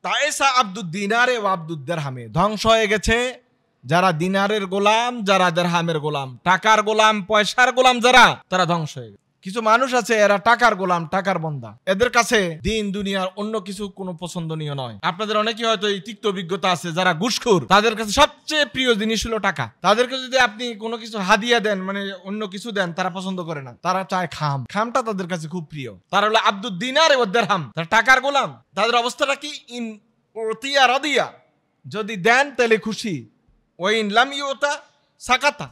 তায়েসা আব্দুদ দিনারে ওয়া আব্দুদ দিরহামে, ধ্বংস হয়ে গেছে যারা দিনারের গোলাম, যারা দিরহামের গোলাম, টাকার গোলাম, পয়সার গোলাম যারা, তারা ধ্বংস হয়ে গেছে। কিছু মানুষ আছে এরা টাকার গোলাম, টাকার বন্দা, এদের কাছে দিন দুনিয়ার অন্য কিছু কোনো পছন্দনীয় নয়। আপনাদের অনেকেই হয়তো এই তিক্ত অভিজ্ঞতা আছে, যারা ঘুষখোর তাদের কাছে সবচেয়ে প্রিয় জিনিস হলো টাকা। তাদেরকে যদি আপনি কোনো কিছু হাদিয়া দেন, মানে অন্য কিছু দেন, তারা পছন্দ করে না, তারা চায় খাম। খামটা তাদের কাছে খুব প্রিয়। তারা হলো আব্দুদ দিনার ওয়া দিরহাম, তারা টাকার গোলাম। তাদের অবস্থাটা কি? ইন উতিয়া রাদিয়া, যদি দেন তাহলে খুশি, ওয়া ইন লাম ইউতা সাকাতা,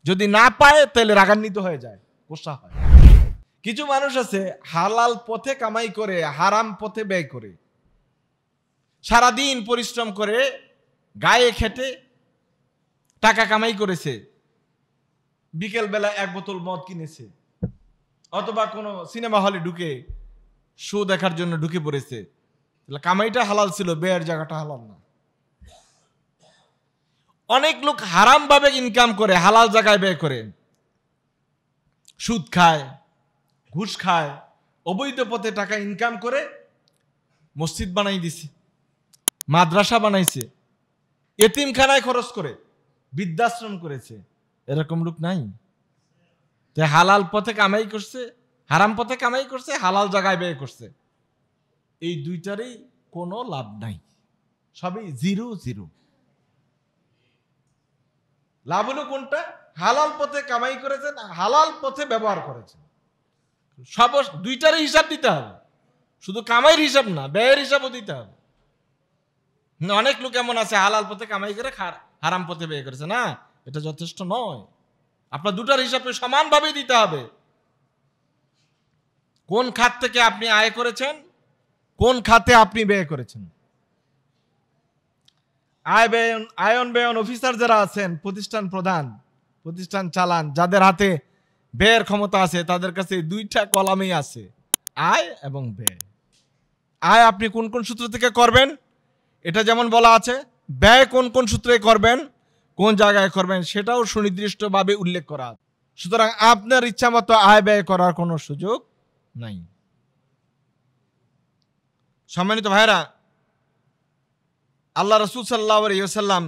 যদি না পায় তাহলে রাগান্বিত হয়ে যায়, গোসা হয়। কিছু মানুষ আছে হালাল পথে কামাই করে হারাম পথে ব্যয় করে, সারাদিন পরিশ্রম করে গায়ে খেটে টাকা কামাই করেছে, বিকেল বেলা এক বোতল মদ কিনেছে, অথবা কোনো সিনেমা হলে ঢুকে শো দেখার জন্য ঢুকে পড়েছে। কামাইটা হালাল ছিল, ব্যয়ের জায়গাটা হালাল না। অনেক লোক হারাম ভাবে ইনকাম করে হালাল জায়গায় ব্যয় করে, সুদ খায়, ঘুষ খায়, অবৈধ পথে টাকা ইনকাম করে মসজিদ বানাই দিছে, মাদ্রাসা বানাইছে, এতিমখানায় খরচ করে, বৃদ্ধাশ্রম করেছে। এরকম লোক নাই? হালাল পথে কামাই করছে, হারাম পথে কামাই করছে, হালাল জায়গায় ব্যয় করছে, এই দুইটারই কোনো লাভ নাই, সবই জিরো জিরো। লাভ হলো কোনটা? হালাল পথে কামাই করেছেন, হালাল পথে ব্যবহার করেছেন, সব দুইটারই হিসাব দিতে হবে, শুধু কামাইয়ের হিসাব না, ব্যয়ের হিসাবও দিতে হবে। অনেক লোক এমন আছে হালাল পথে কামাই করে হারাম পথে ব্যয় করেছে, না, এটা যথেষ্ট নয়। আপনার দুটার হিসাব সমানভাবে দিতে হবে। কোন খাত থেকে আপনি আয় করেছেন, কোন খাতে আপনি ব্যয় করেছেন। আয়ন ব্যয়ন অফিসার যারা আছেন, প্রতিষ্ঠান প্রধান, প্রতিষ্ঠান চালান, যাদের হাতে ব্যয়ের ক্ষমতা আছে, তাদের কাছে দুইটা কলামই আছে, আয় এবং ব্যয়। আয় আপনি কোন কোন সূত্র থেকে করবেন এটা যেমন বলা আছে, ব্যয় কোন কোন সূত্রে করবেন, কোন জায়গায় করবেন, সেটাও সুনির্দিষ্টভাবে উল্লেখ করা আছে। সুতরাং আপনার ইচ্ছা মতো আয় ব্যয় করার কোনো সুযোগ নাই। সম্মানিত ভাইরা, আল্লাহ রাসূল সাল্লাল্লাহু আলাইহি ওয়াসাল্লাম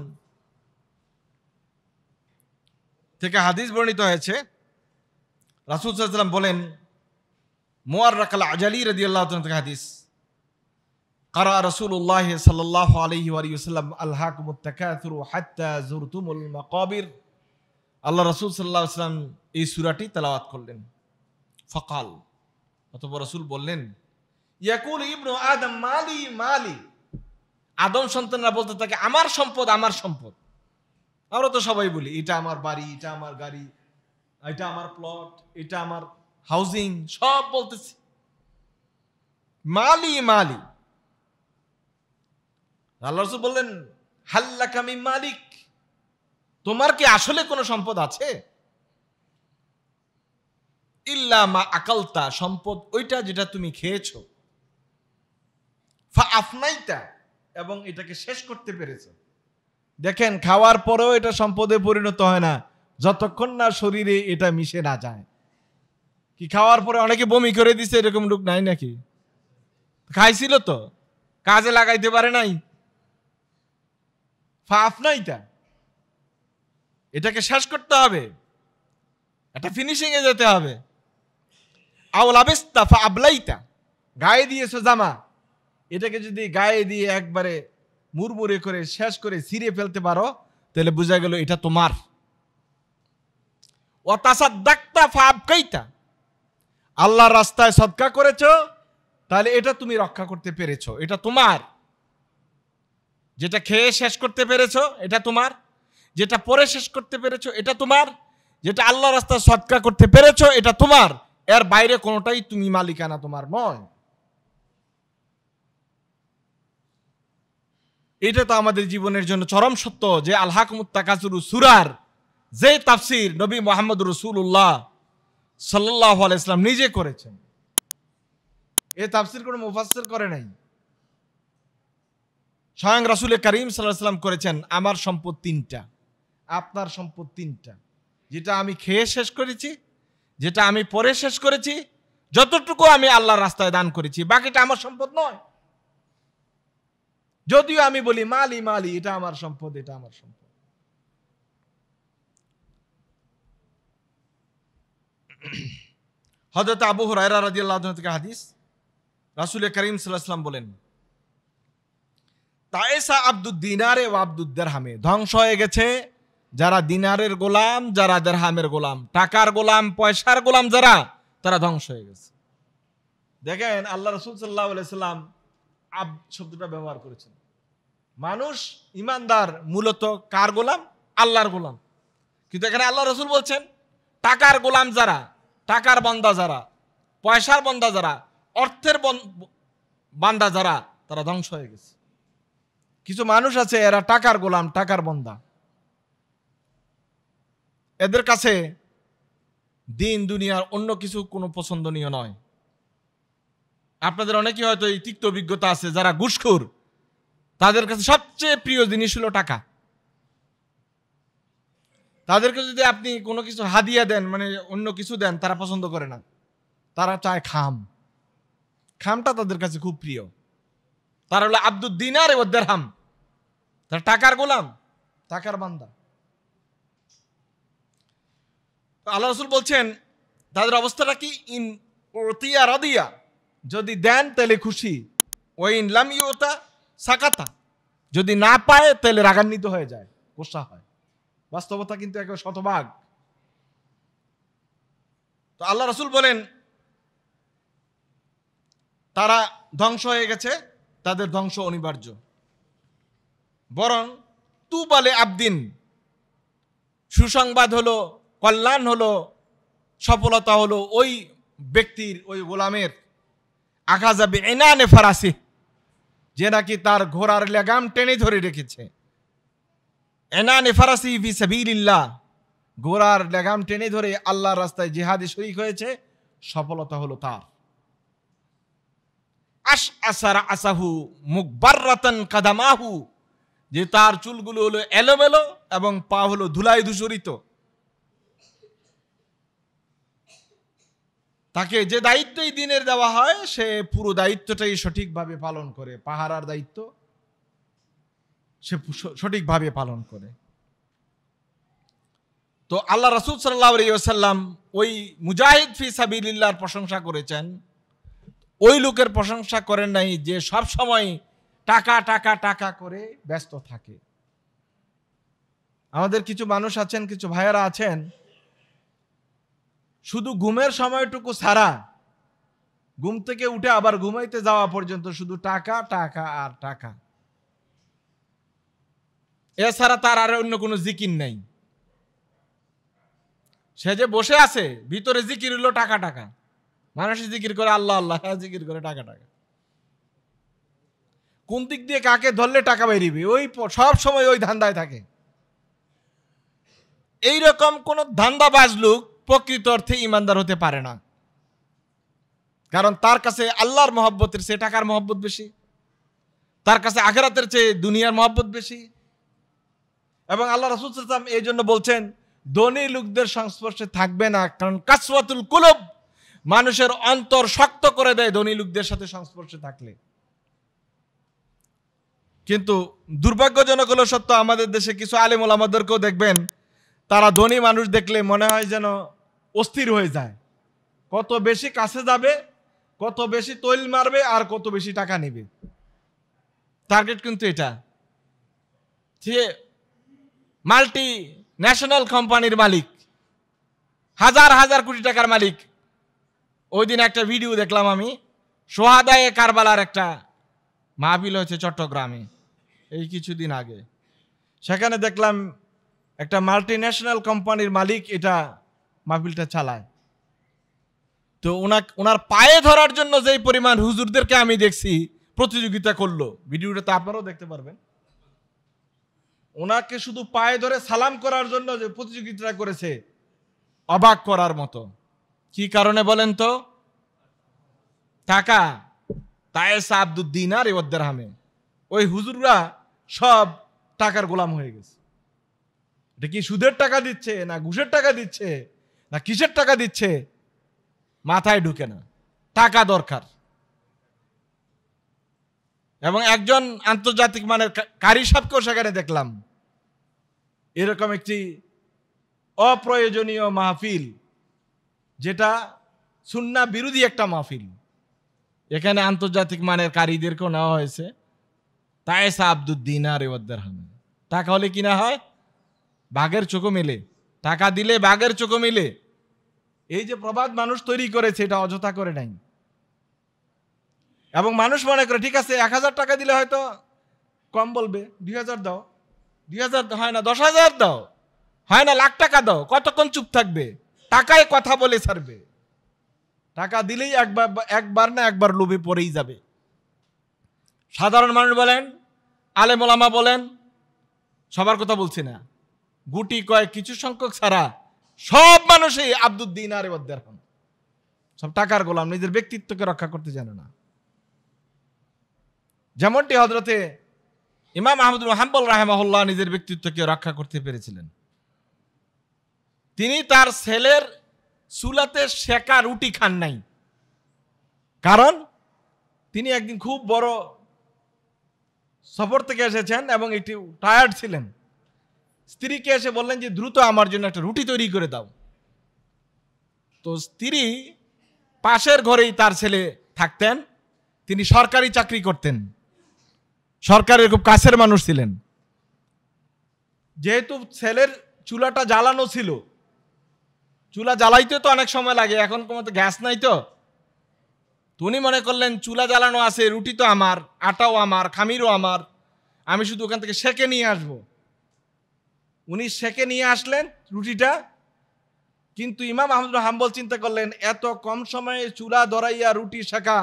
থেকে হাদিস বর্ণিত হয়েছে, রাসূল সাল্লাল্লাহু আলাইহি ওয়াসাল্লাম বলেন, মুআররাক আল আজালি রাদিয়াল্লাহু তাআলা থেকে হাদিস, قرأ رسول الله صلى الله عليه وسلم ألهاكم التكاثر حتى زرتم المقابر। আল্লাহ রাসূল সাল্লাল্লাহু আলাইহি ওয়াসাল্লাম এই সূরাটি তেলাওয়াত করলেন। ফাকাল, অতঃপর রাসূল বললেন, ইয়াকুল ইবনু আদম মালি মালি, আদম সন্তানরা বলতে থাকে আমার সম্পদ, আমার সম্পদ। আমরা তো সবাই বলি এটা আমার বাড়ি, এটা আমার গাড়ি, এটা আমার প্লট, এটা আমার হাউজিং, সব বলতেছি মালি মালি। আল্লাহ রাসূল বললেন, হাল্লাকা মিন মালিক, তোমার কি আসলে কোনো সম্পদ আছে? ইল্লা মা আকালতা, সম্পদ ওইটা যেটা তুমি খেয়েছো, ফা আফনাইতা, এবং এটাকে শেষ করতে পেরেছো। দেখেন, খাওয়ার পরেও এটা সম্পদে পরিণত হয় না যতক্ষণ না শরীরে এটা মিশে না যায়। কি খাওয়ার পরে অনেকে বমি করে দিছে, এরকম লোক নাই নাকি? খাইছিল তো, কাজে লাগাইতে পারে নাই, ফা আফনাইতা, এটাকে শেষ করতে হবে, এটা ফিনিশিং এ যেতে হবে। আওলাবিস্তা ফা আবলাইতা, গায়ে দিয়েছো জামা, এটাকে যদি গায়ে দিয়ে একবারে মুড়মুড়ে করে শেষ করে ছিঁড়ে ফেলতে পারো, তাহলে বোঝা গেল এটা তোমার। ওয়া তাসাদদাকতা ফা আবকাইতা, আল্লাহর রাস্তায় সদকা করেছো, তাহলে এটা তুমি রক্ষা করতে পেরেছো, এটা তোমার। যেটা খেয়ে শেষ করতে পেরেছো এটা তোমার, যেটা পরে শেষ করতে পেরেছো এটা তোমার, যেটা আল্লাহর রাস্তায় সদকা করতে পেরেছো এটা তোমার। এর বাইরে কোনোটাই তুমি মালিকানা তোমার নয়। এটা তো আমাদের জীবনের জন্য চরম সত্য যে আলহাকুমুত তাকাসুর সূরার যে তাফসীর নবী মুহাম্মদ রাসূলুল্লাহ সাল্লাল্লাহু আলাইহি ওয়াসাল্লাম নিজে করেছেন। এই তাফসীর কোনো মুফাসসির করে নাই, স্বয়ং রাসূল করিম সাল্লাল্লাহু আলাইহি ওয়াসাল্লাম করেছেন। আমার সম্পদ তিনটা, আপনার সম্পদ তিনটা, যেটা আমি খেয়ে শেষ করেছি, যেটা আমি পরে শেষ করেছি, যতটুকু আমি আল্লাহর রাস্তায় দান করেছি, বাকিটা আমার সম্পদ নয়। যদিও আমি বলি মালি মালি, এটা আমার সম্পদ, এটা আমার সম্পদ। হযরত আবু হুরায়রা রাদিয়াল্লাহু আনহু থেকে হাদিস, রাসূল করিম সাল্লাল্লাহু আলাইহি ওয়াসাল্লাম বলেন, তায়েসা আব্দুদ দিনারে ওয়া আব্দুদ দিরহামে, ধ্বংস হয়ে গেছে যারা দিনারের গোলাম, যারা দিরহামের গোলাম, টাকার গোলাম, পয়সার গোলাম যারা, তারা ধ্বংস হয়ে গেছে। দেখেন আল্লাহ রাসূল সাল্লাল্লাহু আলাইহি ওয়াসাল্লাম শব্দটা ব্যবহার করেছেন। মানুষ ইমানদার মূলত কার গোলাম? আল্লাহর গোলাম। কিন্তু এখানে আল্লাহ রাসূল বলছেন টাকার গোলাম যারা, টাকার বান্দা যারা, পয়সার বান্দা যারা, অর্থের বান্দা যারা, তারা ধ্বংস হয়ে গেছে। কিছু মানুষ আছে এরা টাকার গোলাম, টাকার বান্দা। এদের কাছে দিন দুনিয়ার অন্য কিছু কোনো পছন্দনীয় নয়। আপনাদের অনেকেই হয়তো এই তিক্ত অভিজ্ঞতা আছে, যারা ঘুষখোর তাদের কাছে সবচেয়ে প্রিয় জিনিস হলো টাকা। তাদেরকে যদি আপনি কোনো কিছু হাদিয়া দেন, মানে অন্য কিছু দেন, তারা পছন্দ করে না, তারা চায় খাম। খামটা তাদের কাছে খুব প্রিয়। তারা হলো আব্দুদ দিনার ওয়া দিরহাম, তারা টাকার গোলাম, টাকার বান্দা। আল্লাহ রাসূল বলছেন তাদের অবস্থাটা কি? ইন উতিয়া রাদিয়া, যদি দেন তাহলে খুশি, ওয়াইন লাম ইউতা সাকাতা, যদি না পায় তাহলে রাগান্বিত হয়ে যায়, গোসা হয়। বাস্তবতা কিন্তু একেবারে শতভাগ। তো আল্লাহ রাসূল বলেন তারা ধ্বংস হয়ে গেছে, তাদের ধ্বংস অনিবার্য। বরং তুবালে আবদিন, সুসংবাদ হলো, কল্যাণ হলো, সফলতা হলো ওই ব্যক্তির, ওই গোলামের, আখাযা বিইনানে ফারাসি, যে নাকি তার ঘোড়ার লাগাম টেনে ধরে রেখেছে। ইনানে ফারাসি ফি সাবিলিল্লাহ, ঘোড়ার লাগাম টেনে ধরে আল্লাহর রাস্তায় জিহাদে শরীক হয়েছে, সফলতা হলো তার। আশ আসারা আসাহু মুকবাররাতান কাদামাহু, যে তার চুলগুলো হলো এলোমেলো এবং পা হলো ধুলায় ধূসরিত। তাকে যে দায়িত্বই দিনের দেওয়া হয়, সে পুরো দায়িত্বটাই সঠিকভাবে পালন করে। পাহারার দায়িত্ব সে সঠিকভাবে পালন করে। তো আল্লাহ রাসূল সাল্লাল্লাহু আলাইহি ওয়াসাল্লাম ওই মুজাহিদ ফি সাবিলিল্লাহর প্রশংসা করেছেন। ওই লোকের প্রশংসা করেন নাই যে সব সময় টাকা টাকা টাকা করে ব্যস্ত থাকে। আমাদের কিছু মানুষ আছেন, কিছু ভাইয়েরা আছেন, শুধু ঘুমের সময়টুকু ছাড়া, ঘুম থেকে উঠে আবার ঘুমাইতে যাওয়া পর্যন্ত শুধু টাকা টাকা আর টাকা, এছাড়া তার আর অন্য কোনো জিকির নাই। সে যে বসে আছে, ভিতরে জিকির হলো টাকা টাকা। মানুষ জিকির করে আল্লাহ আল্লাহ, জিকির করে টাকা টাকা। কোন দিক দিয়ে কাকে ধরলে টাকা বেরিবে, ওই সব সময় ওই ধান্দায় থাকে। এইরকম কোন ধান্দাবাজ লোক প্রকৃত অর্থে ইমানদার হতে পারে না। কারণ তার কাছে আল্লাহর মহব্বতের চেয়ে টাকার মহব্বত বেশি, তার কাছে আখিরাতের চেয়ে দুনিয়ার মহব্বত বেশি। এবং আল্লাহ রাসূল সাল্লাল্লাহু আলাইহি ওয়াসাল্লাম এই জন্য বলছেন ধনী লোকদের সংস্পর্শে থাকবে না, কারণ কাসওয়াতুল কুলুব, মানুষের অন্তর শক্ত করে দেয় ধনী লোকদের সাথে সংস্পর্শে থাকলে। কিন্তু দুর্ভাগ্যজনক হলো সত্য, আমাদের দেশে কিছু আলেম ওলামাদেরকেও দেখবেন, তারা ধনী মানুষ দেখলে মনে হয় যেন অস্থির হয়ে যায়। কত বেশি কাছে যাবে, কত বেশি তৈল মারবে, আর কত বেশি টাকা নেবে। টার্গেট কিন্তু এটা। সে মাল্টি ন্যাশনাল কোম্পানির মালিক, হাজার হাজার কোটি টাকার মালিক। ওই দিন একটা ভিডিও দেখলাম আমি, সোহাদায়ে কারবালার একটা মাহফিল হয়েছে চট্টগ্রামে এই কিছুদিন আগে। সেখানে দেখলাম একটা মাল্টি ন্যাশনাল কোম্পানির মালিক এটা মাহফিলটা চালায়। তো ওনার পায়ে ধরার জন্য যেই পরিমাণ হুজুরদেরকে আমি দেখছি প্রতিযোগিতা করলো, ভিডিওটা তো আপনারাও দেখতে পারবেন। ওনাকে শুধু পায়ে ধরে সালাম করার জন্য যে প্রতিযোগিতা করেছে, অবাক করার মতো। কি কারণে বলেন তো? টাকা। তায়েসা আব্দুদ দিনার ওয়া দিরহামে, ওই হুজুররা সব টাকার গোলাম হয়ে গেছে। এটা কি সুদের টাকা দিচ্ছে, না ঘুষের টাকা দিচ্ছে, না কিসের টাকা দিচ্ছে, মাথায় ঢুকে না। টাকা দরকার। এবং একজন আন্তর্জাতিক মানের কারি সাহেবকেও সেখানে দেখলাম। এরকম একটি অপ্রয়োজনীয় মাহফিল, যেটা সুন্নাহ বিরোধী একটা মাহফিল, এখানে আন্তর্জাতিক মানের কারিদেরকেও নেওয়া হয়েছে। তায়েসা আব্দুদ দিনার ওয়াদ দিরহাম, টাকা হলে কিনা হয় বাঘের চোখও মেলে, টাকা দিলে বাঘের চোখও মেলে। এই যে প্রবাদ মানুষ তৈরি করেছে, এটা অযথা করে নাই। এবং মানুষ মনে করে ঠিক আছে 1000 টাকা দিলে হয়তো কম বলবে, 2000 দাও, 2000 হয় না 10,000 দাও, হয় না লাখ টাকা দাও, কতক্ষণ চুপ থাকবে? টাকায় কথা বলে ছাড়বে। টাকা দিলেই একবার না একবার লোভে পড়েই যাবে। সাধারণ মানুষ বলেন, আলেম ওলামা বলেন, সবার কথা বলছি না, গুটি কয়েক কিছু সংখ্যক ছাড়া সব মানুষই আব্দুদ দিনার ওয়াদ দিরহাম, সব টাকার গোলাম, নিজের ব্যক্তিত্বকে রক্ষা করতে জানে না। যেমনটি হযরতে ইমাম আহমদ বিন হাম্বল রাহিমাহুল্লাহ নিজের ব্যক্তিত্বকে রক্ষা করতে পেরেছিলেন। তিনি তার ছেলের চুলাতে সেকা রুটি খান নাই, কারণ তিনি একদিন খুব বড় সফর থেকে এসেছেন এবং একটু টায়ার্ড ছিলেন। স্ত্রীকে এসে বললেন যে দ্রুত আমার জন্য একটা রুটি তৈরি করে দাও। তো স্ত্রী পাশের ঘরেই তার ছেলে থাকতেন, তিনি সরকারি চাকরি করতেন, সরকারের খুব কাছের মানুষ ছিলেন। যেহেতু ছেলের চুলাটা জ্বালানো ছিল, চুলা জ্বালাইতে তো অনেক সময় লাগে, এখন কোনো তো গ্যাস নাই, তো উনি মনে করলেন চুলা জ্বালানো আছে, রুটি তো আমার, আটাও আমার, খামিরও আমার, আমি শুধু ওখান থেকে সেকে নিয়ে আসবো। উনি সেকে নিয়ে আসলেন রুটিটা, কিন্তু ইমাম আহমদ বিন হাম্বল চিন্তা করলেন এত কম সময়ে চুলা ধরাইয়া রুটি সেকা,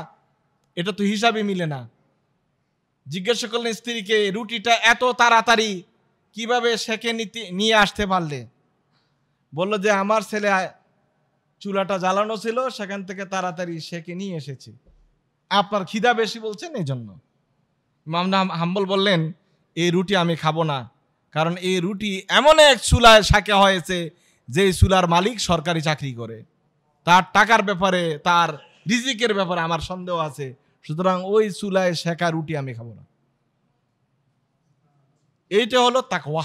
এটা তো হিসাবে মিলে না। জিজ্ঞাসা করলেন স্ত্রীকে, রুটিটা এত তাড়াতাড়ি কিভাবে সেকে নিয়ে আসতে পারলে? বলল যে আমার ছেলে চুলাটা জ্বালানো ছিল, সেখান থেকে তাড়াতাড়ি সেকে নিয়ে এসেছি। আপনার খিদা বেশি বলছেন এই জন্য। ইমাম হাম্বল বললেন এই রুটি আমি খাবো না, কারণ এই রুটি এমন এক চুলায় সেকা হয়েছে যে চুলার মালিক সরকারি চাকরি করে, তার টাকার ব্যাপারে, তার রিজিকের ব্যাপারে আমার সন্দেহ আছে, সুতরাং ওই চুলায় সেকা রুটি আমি খাবো না। এইটা হলো তাকওয়া।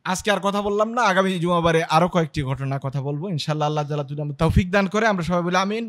আজকে আর কথা বললাম না, আগামী জুমাবারে আরো কয়েকটি ঘটনা কথা বলবো ইনশাআল্লাহ। আল্লাহ তাআলা যদি তৌফিক দান করে, আমরা সবাই বলি আমিন।